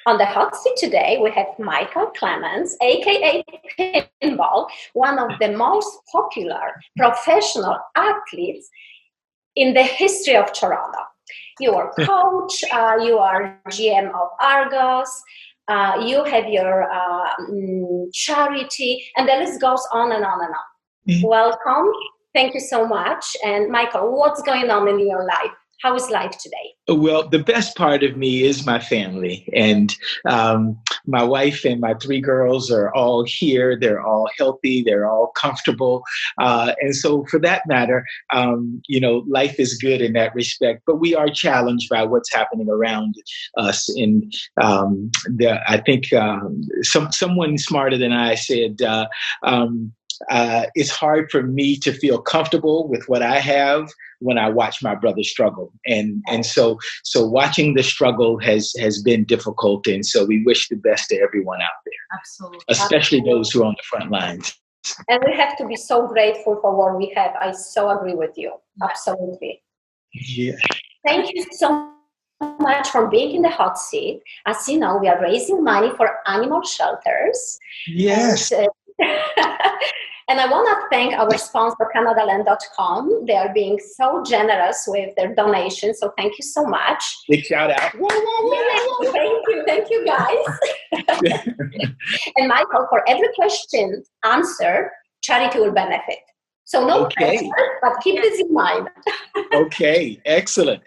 On the hot seat today, we have Michael Clemons, aka Pinball, one of the most popular professional athletes in the history of Toronto. You are coach, you are GM of Argos, you have your charity, and the list goes on and on and on. Mm-hmm. Welcome. Thank you so much. And Michael, what's going on in your life? How is life today? Well, the best part of me is my family, and my wife and my 3 girls are all here. They're all healthy. They're all comfortable. And so for that matter, life is good in that respect, but we are challenged by what's happening around us. And I think someone smarter than I said, it's hard for me to feel comfortable with what I have when I watch my brother struggle. And so watching the struggle has been difficult. And so we wish the best to everyone out there. Absolutely. Especially those who are on the front lines. And we have to be so grateful for what we have. I so agree with you. Absolutely. Yeah. Thank you so much for being in the hot seat. As you know, we are raising money for animal shelters. Yes. And I want to thank our sponsor, CanadaLand.com. They are being so generous with their donations. So thank you so much. Big shout out. Thank you guys. And Michael, for every question answered, charity will benefit. So no pressure, but keep this in mind. Okay, excellent.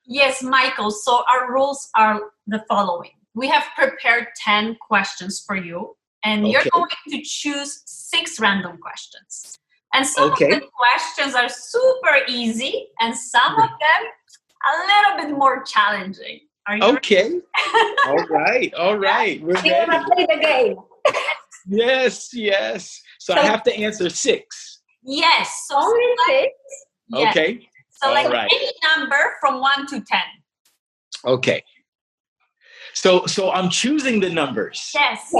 Yes, Michael. So our rules are the following. We have prepared 10 questions for you. And you're going to choose 6 random questions. And some of the questions are super easy, and some of them a little bit more challenging. Are you ready? All right. We're ready. We're going to play the game. Yes. So I have to answer 6. Yes. So only 6? Yes. Okay. So any number from 1 to 10. Okay. So I'm choosing the numbers. Yes.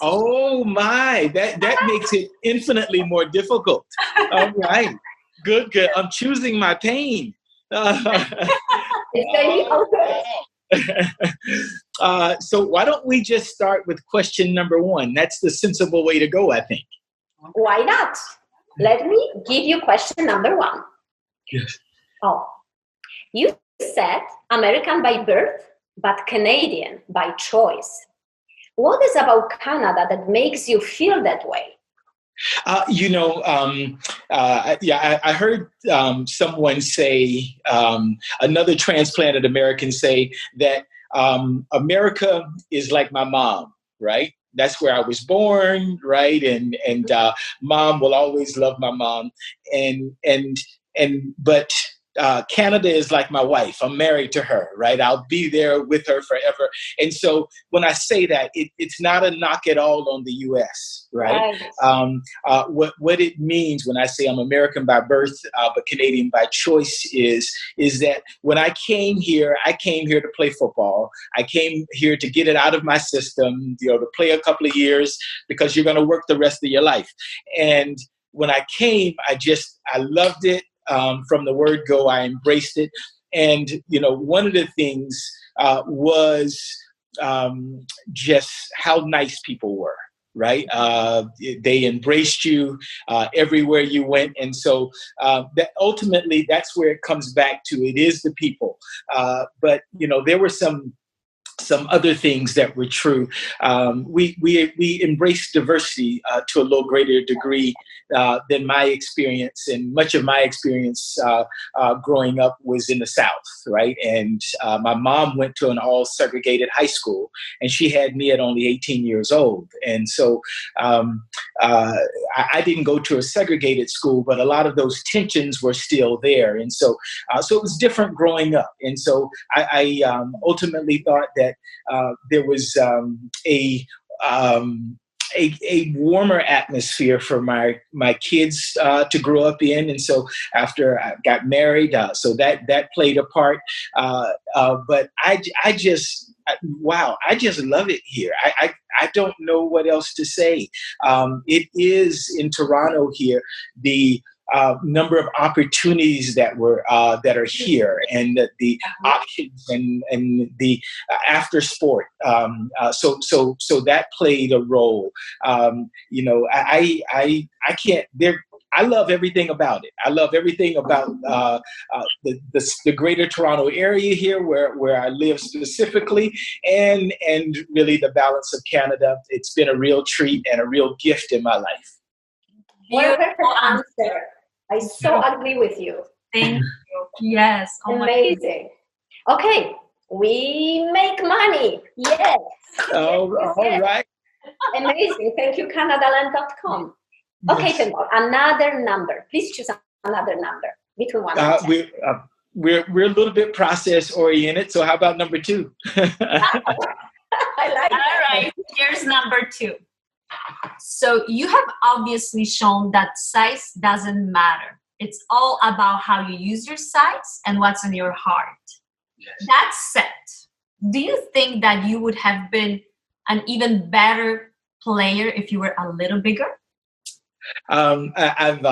Oh my, that makes it infinitely more difficult. All right, good. I'm choosing my pain. So why don't we just start with question number 1? That's the sensible way to go, I think. Why not? Let me give you question number 1. Yes. Oh, you said American by birth, but Canadian by choice. What is about Canada that makes you feel that way? I heard someone say, another transplanted American say that America is like my mom, right? That's where I was born, right? And mom will always love my mom, but Canada is like my wife. I'm married to her, right? I'll be there with her forever. And so when I say that, it's not a knock at all on the U.S., right? What it means when I say I'm American by birth, but Canadian by choice is that when I came here to play football. I came here to get it out of my system, to play a couple of years because you're going to work the rest of your life. And when I came, I loved it. From the word go, I embraced it. And, one of the things was just how nice people were, right? They embraced you everywhere you went. And so that ultimately, that's where it comes back to. It is the people. But, there were some other things that were true. We embrace diversity to a little greater degree than my experience, and much of my experience growing up was in the South, right? And my mom went to an all-segregated high school, and she had me at only 18 years old. And so I didn't go to a segregated school, but a lot of those tensions were still there. And so it was different growing up. And so I ultimately thought that there was a warmer atmosphere for my kids to grow up in. And so after I got married, so that played a part. But I just love it here. I don't know what else to say. It is in Toronto here, the number of opportunities that are here, and the options and the after sport. So that played a role. I can't. I love everything about it. I love everything about the Greater Toronto area here, where I live specifically, and really the balance of Canada. It's been a real treat and a real gift in my life. What a perfect answer. I so agree with you. Thank you. Yes. Oh, amazing. Okay, we make money. Yes. All right. Amazing. Thank you, CanadaLand.com. Okay, Pinball, another number. Please choose another number between 1 and 10. We're a little bit process oriented, so how about number 2? I like that. All right, here's number 2. So you have obviously shown that size doesn't matter. It's all about how you use your size and what's in your heart. Yes. That said, do you think that you would have been an even better player if you were a little bigger? I've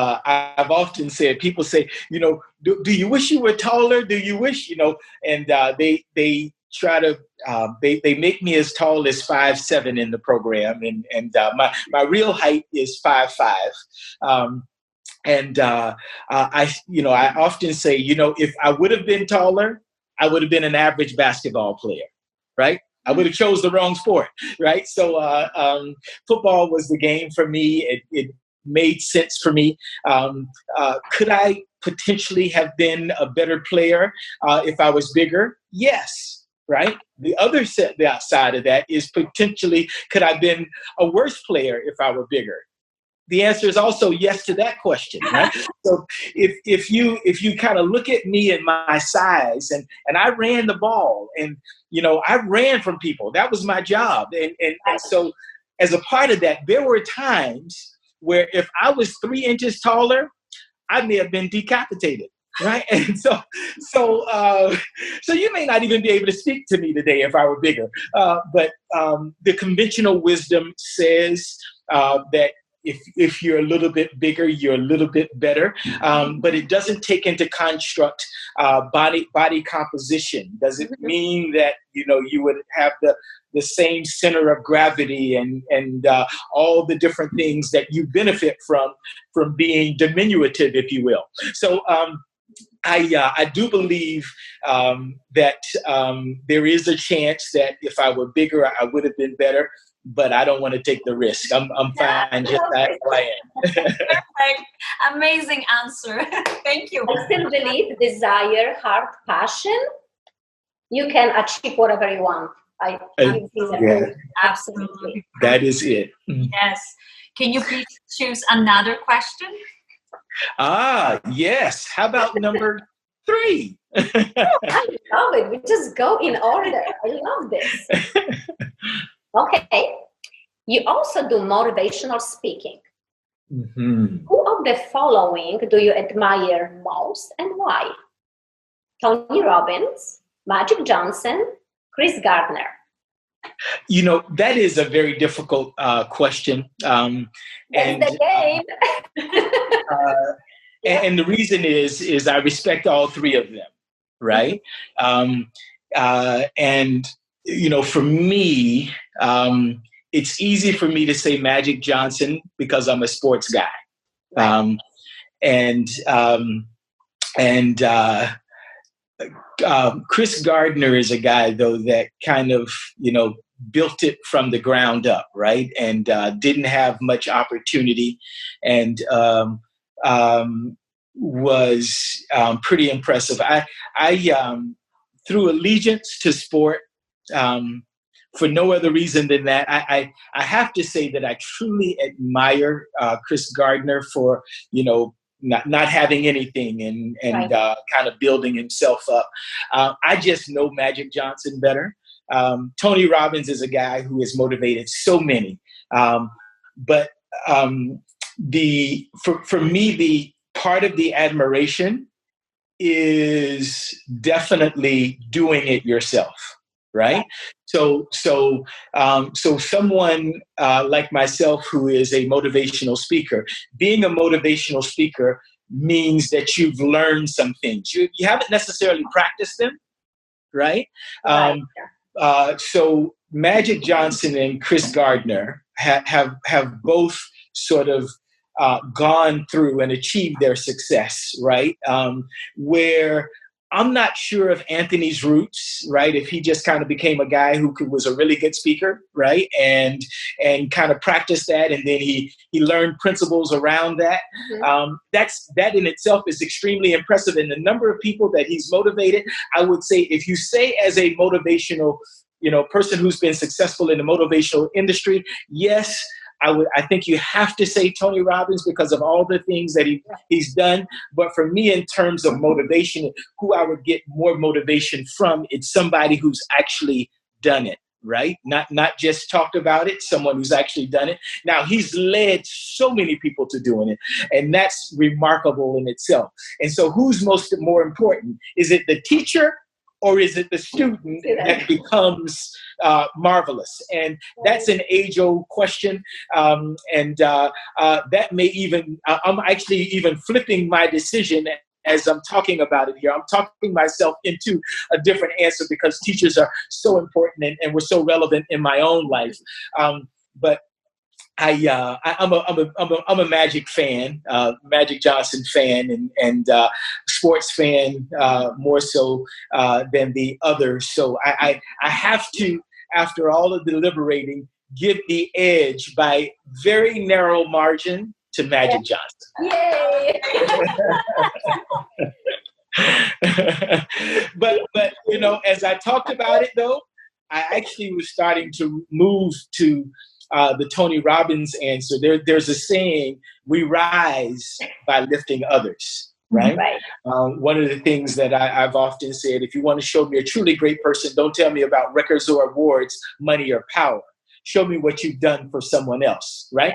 often said, people say, do you wish you were taller? Do you wish, and they try to, they make me as tall as 5'7" in the program. And my real height is 5'5". I often say, if I would have been taller, I would have been an average basketball player, right? I would have chose the wrong sport, right? So football was the game for me. It made sense for me. Could I potentially have been a better player if I was bigger? Yes, right? The other side of that is potentially, could I have been a worse player if I were bigger? The answer is also yes to that question, right? So if you kind of look at me and my size, and I ran the ball, and I ran from people. That was my job, and so as a part of that, there were times where if I was 3 inches taller, I may have been decapitated, right? And so you may not even be able to speak to me today if I were bigger. But the conventional wisdom says that if you're a little bit bigger, you're a little bit better. But it doesn't take into construct body composition. Does it mean that you would have the same center of gravity and all the different things that you benefit from being diminutive, if you will? So I do believe that there is a chance that if I were bigger, I would have been better. But I don't want to take the risk. I'm fine just as I am. Perfect. Amazing answer. Thank you. I still believe desire, heart, passion, you can achieve whatever you want. I think that absolutely. That is it. Yes. Can you please choose another question? Yes. How about number 3? I love it. We just go in order. I love this. Okay. You also do motivational speaking. Mm-hmm. Who of the following do you admire most and why? Tony Robbins, Magic Johnson, Chris Gardner. That is a very difficult question. That's the game. And the reason is I respect all 3 of them, right? And for me, it's easy for me to say Magic Johnson because I'm a sports guy. Chris Gardner is a guy, though, that kind of, built it from the ground up, right? And didn't have much opportunity, and was pretty impressive. I through allegiance to sport, for no other reason than that, I have to say that I truly admire Chris Gardner for, not having anything and right. Kind of building himself up. I just know Magic Johnson better. Tony Robbins is a guy who has motivated so many. But for me, the part of the admiration is definitely doing it yourself. Right. So someone like myself who is a motivational speaker, being a motivational speaker means that you've learned some things. You haven't necessarily practiced them, right? So Magic Johnson and Chris Gardner have both sort of gone through and achieved their success, right? Where I'm not sure of Anthony's roots, right? If he just kind of became a guy who was a really good speaker, right? And kind of practiced that, and then he learned principles around that. Mm-hmm. That in itself is extremely impressive. And the number of people that he's motivated, I would say, if you say as a motivational, person who's been successful in the motivational industry, yes, I think you have to say Tony Robbins because of all the things that he's done. But for me, in terms of motivation, who I would get more motivation from, it's somebody who's actually done it, right? Not just talked about it, someone who's actually done it. Now, he's led so many people to doing it, and that's remarkable in itself. And so who's more important? Is it the teacher, or is it the student that becomes marvelous? And that's an age-old question. That may even, I'm actually even flipping my decision as I'm talking about it here. I'm talking myself into a different answer because teachers are so important and were so relevant in my own life. But I'm a Magic fan, Magic Johnson fan, and sports fan more so than the others. So I have to, after all of the deliberating, give the edge by very narrow margin to Magic Johnson. Yay! but as I talked about it though, I actually was starting to move to the Tony Robbins answer. There's a saying, we rise by lifting others, right? One of the things that I've often said, if you want to show me a truly great person, don't tell me about records or awards, money or power. Show me what you've done for someone else, right?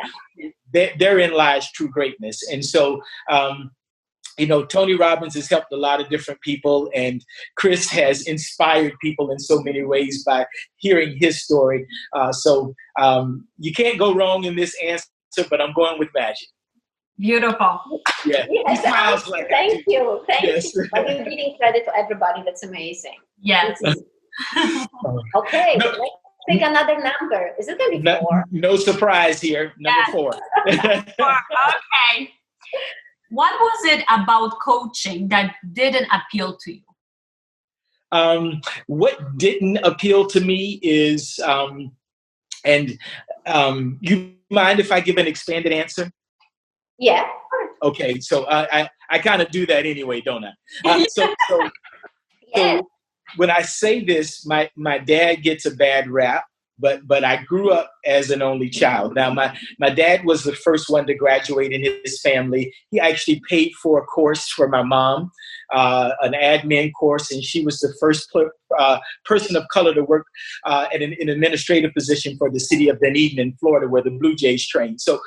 Therein lies true greatness. And so, Tony Robbins has helped a lot of different people, and Chris has inspired people in so many ways by hearing his story. So you can't go wrong in this answer, but I'm going with Magic. Beautiful. Yeah. Yes, thank you. Thank you. But you're giving credit to everybody. That's amazing. Yes. Okay. Let's pick another number. Is it going to be 4? No surprise here. Number 4. 4. Okay. What was it about coaching that didn't appeal to you? What didn't appeal to me is, you mind if I give an expanded answer? Yeah. Okay, so I kind of do that anyway, don't I? So when I say this, my dad gets a bad rap. But I grew up as an only child. Now, my dad was the first one to graduate in his family. He actually paid for a course for my mom, an admin course, and she was the first person of color to work in an administrative position for the city of Dunedin in Florida, where the Blue Jays trained. So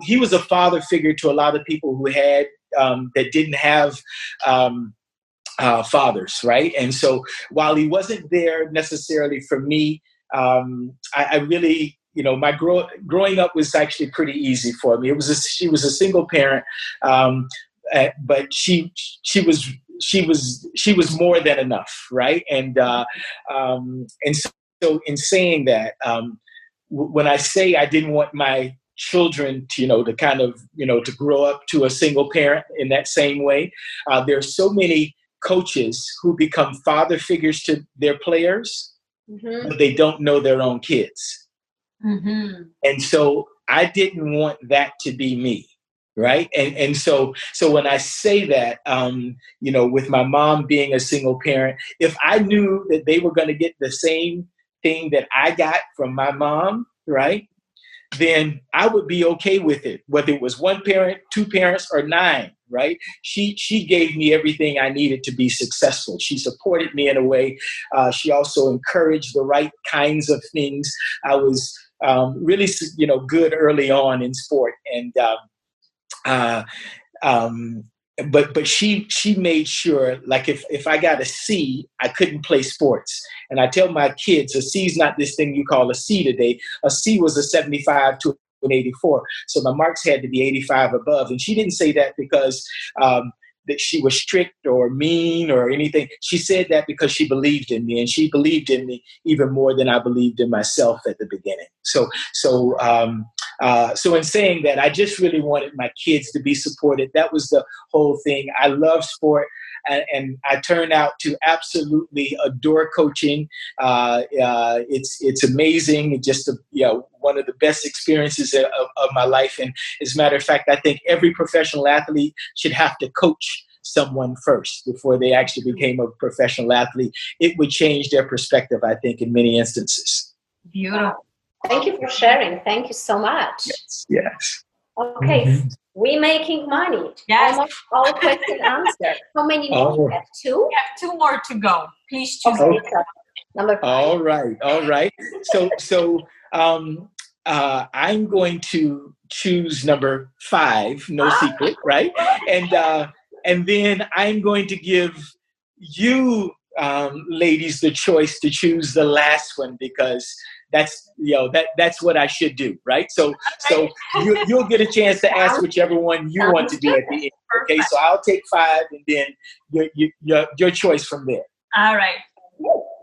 he was a father figure to a lot of people who had that didn't have fathers, right? And so while he wasn't there necessarily for me, I really, my growing up was actually pretty easy for me. She was a single parent, but she was more than enough, right? And so in saying that, when I say I didn't want my children to kind of to grow up to a single parent in that same way, there's so many coaches who become father figures to their players, but they don't know their own kids. And so I didn't want that to be me, right? And so when I say that, with my mom being a single parent, if I knew that they were going to get the same thing that I got from my mom, right, then I would be okay with it, whether it was one parent, 2 parents, or 9, right? She gave me everything I needed to be successful. She supported me in a way. She also encouraged the right kinds of things. I was really, good early on in sport, and but she made sure, like if I got a C, I couldn't play sports. And I tell my kids, a C is not this thing you call a C today. A C was a 75 to an 84. So my marks had to be 85 above. And she didn't say that because that she was strict or mean or anything. She said that because she believed in me, and she believed in me even more than I believed in myself at the beginning. So in saying that, I just really wanted my kids to be supported. That was the whole thing. I love sport. And I turned out to absolutely adore coaching. It's amazing. It's just one of the best experiences of my life. And as a matter of fact, I think every professional athlete should have to coach someone first before they actually became a professional athlete. It would change their perspective, I think, in many instances. Beautiful. Thank you for sharing. Thank you so much. Yes. Okay. Mm-hmm. We're making money. Yes. Almost all questions answered. How many more? We have 2? We have 2 more to go. Please choose. Okay. Number 5. All right. So I'm going to choose number 5. No secret, right? And then I'm going to give you ladies the choice to choose the last one, because that's what I should do, right? So you'll get a chance to ask whichever one you want to do at the end. Okay, so I'll take 5, and then your choice from there. All right.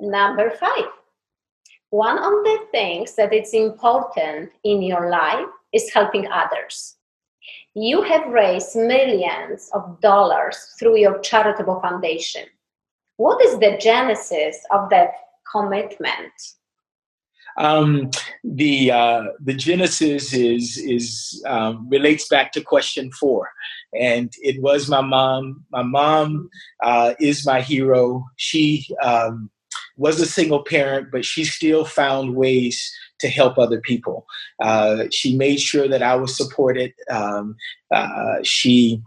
Number 5. One of the things that is important in your life is helping others. You have raised millions of dollars through your charitable foundation. What is the genesis of that commitment? The genesis is relates back to question 4, and it was my mom. My mom is my hero. She was a single parent, but she still found ways to help other people. She made sure that I was supported. She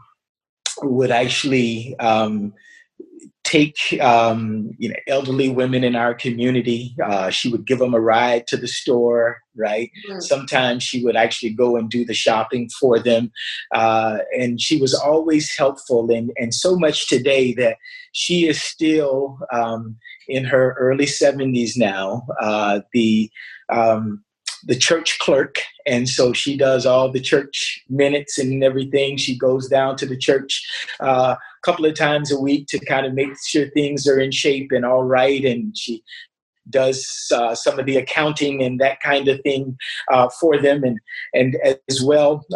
would actually take elderly women in our community. She would give them a ride to the store, right? Mm-hmm. Sometimes she would actually go and do the shopping for them. And she was always helpful, and so much today that she is still in her early 70s now, the church clerk. And so she does all the church minutes and everything. She goes down to the church a couple of times a week to kind of make sure things are in shape and all right. And she does some of the accounting and that kind of thing for them. And as well,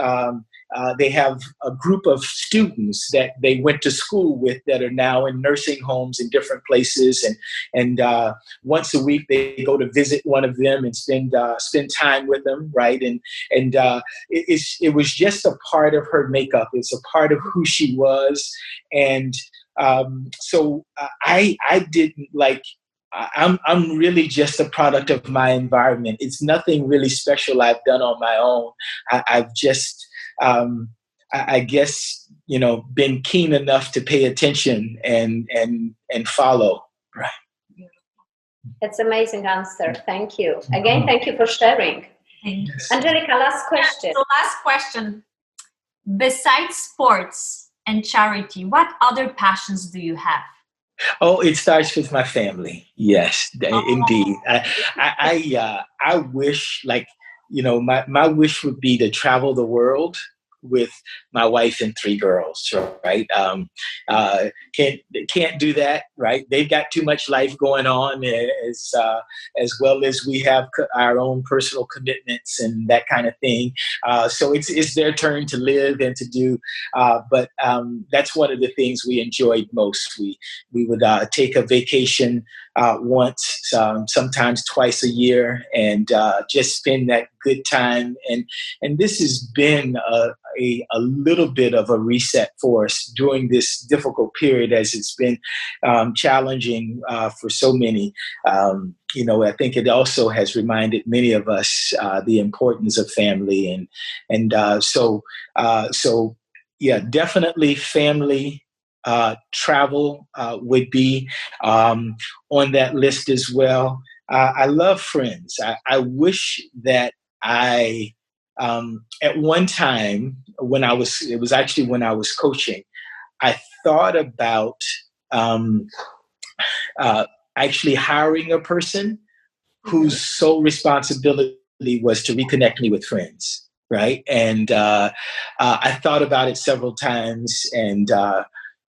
they have a group of students that they went to school with that are now in nursing homes in different places. And once a week, they go to visit one of them and spend time with them, right? And it was just a part of her makeup. It's a part of who she was. And so I didn't like... I'm really just a product of my environment. It's nothing really special I've done on my own. I've just, I guess, been keen enough to pay attention and follow. Right. That's an amazing answer. Thank you. Again, thank you for sharing. Thanks. Angelika, last question. So last question. Besides sports and charity, what other passions do you have? Oh, it starts with my family. Yes, indeed. I wish, my wish would be to travel the world with my wife and 3 girls, right? Can't do that, right? They've got too much life going on, as well as we have our own personal commitments and that kind of thing. So it's their turn to live and to do. But that's one of the things we enjoyed most. We would take a vacation once, sometimes twice a year, and just spend that good time. And this has been a little bit of a reset for us during this difficult period, as it's been challenging for so many. I think it also has reminded many of us the importance of family, and so yeah, definitely family. Travel would be on that list as well. I love friends. I wish that I, at one time when it was actually when I was coaching, I thought about actually hiring a person whose sole responsibility was to reconnect me with friends. right? And I thought about it several times, and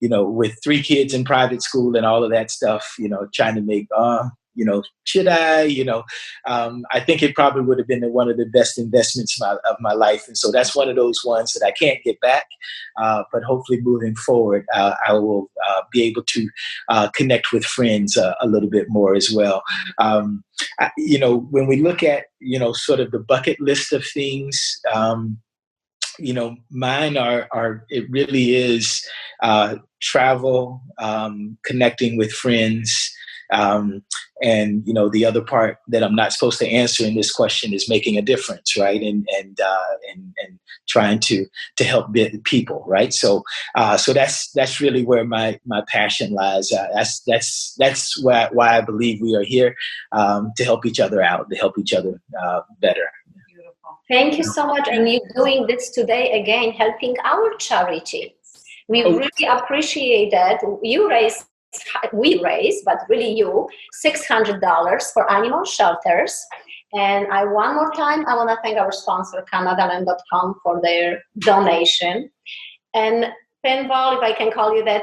with 3 kids in private school and all of that stuff, trying to make, should I, I think it probably would have been one of the best investments of my life. And so that's one of those ones that I can't get back. But hopefully moving forward, I will be able to connect with friends a little bit more as well. When we look at, sort of the bucket list of things, mine it really is travel, connecting with friends. And the other part that I'm not supposed to answer in this question is making a difference, right? And trying to help people, right? So that's really where my passion lies. That's why I believe we are here, to help each other out, to help each other better. Thank you so much. And you're doing this today again, helping our charity. We really appreciate that. We raise, but really you, $600 for animal shelters. And one more time, I want to thank our sponsor, CanadaLand.com, for their donation. And Pinball, if I can call you that.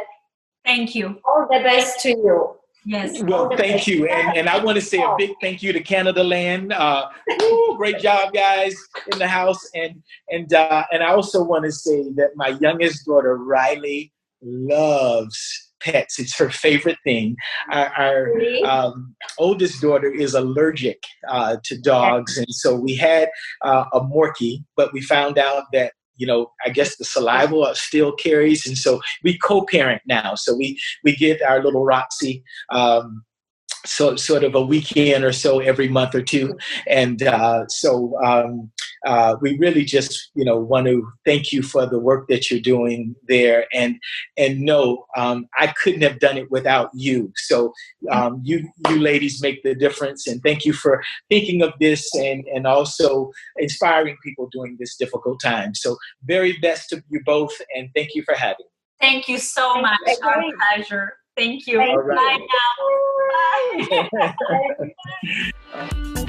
Thank you. All the best to you. Yes. Well, thank you. And I want to say a big thank you to Canada Land. Great job, guys, in the house. And I also want to say that my youngest daughter, Riley, loves pets. It's her favorite thing. Our oldest daughter is allergic to dogs. And so we had a Morkie, but we found out that I guess the saliva still carries. And so we co-parent now. So we get our little Roxy so sort of a weekend or so every month or two. And we really just, want to thank you for the work that you're doing there. And no, I couldn't have done it without you. So you ladies make the difference. And thank you for thinking of this and also inspiring people during this difficult time. So very best to you both. And thank you for having me. Thank you so much. Our pleasure. Thank you. All right. Bye now. Bye.